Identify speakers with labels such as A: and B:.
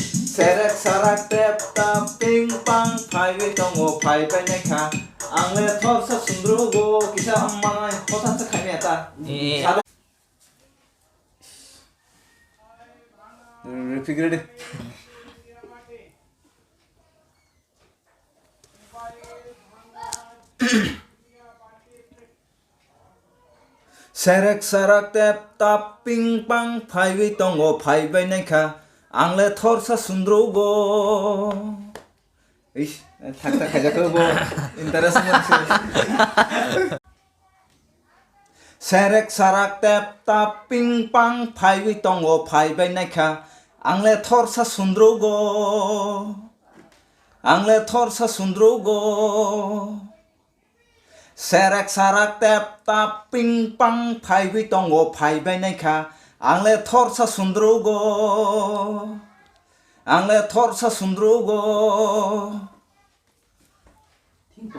A: Serek sarak tep tap ping pang phaiwi tongo phaibai naikha angle thorsa sundrugo kisa ammanai hothatsa khaime eta repeat ready Serek sarak tep tap ping pang phaiwi tongo phaibai naikha angle thorsa sundrugo ish thak thak khajakau bo interest monshe Serek sarak tep tap ping pang phaiwi tongo phaibai naikha angle thorsa sundrugo Serek sarak tep tap ping pang phaiwi tongo phaibai naikha angle thorsa sundrugo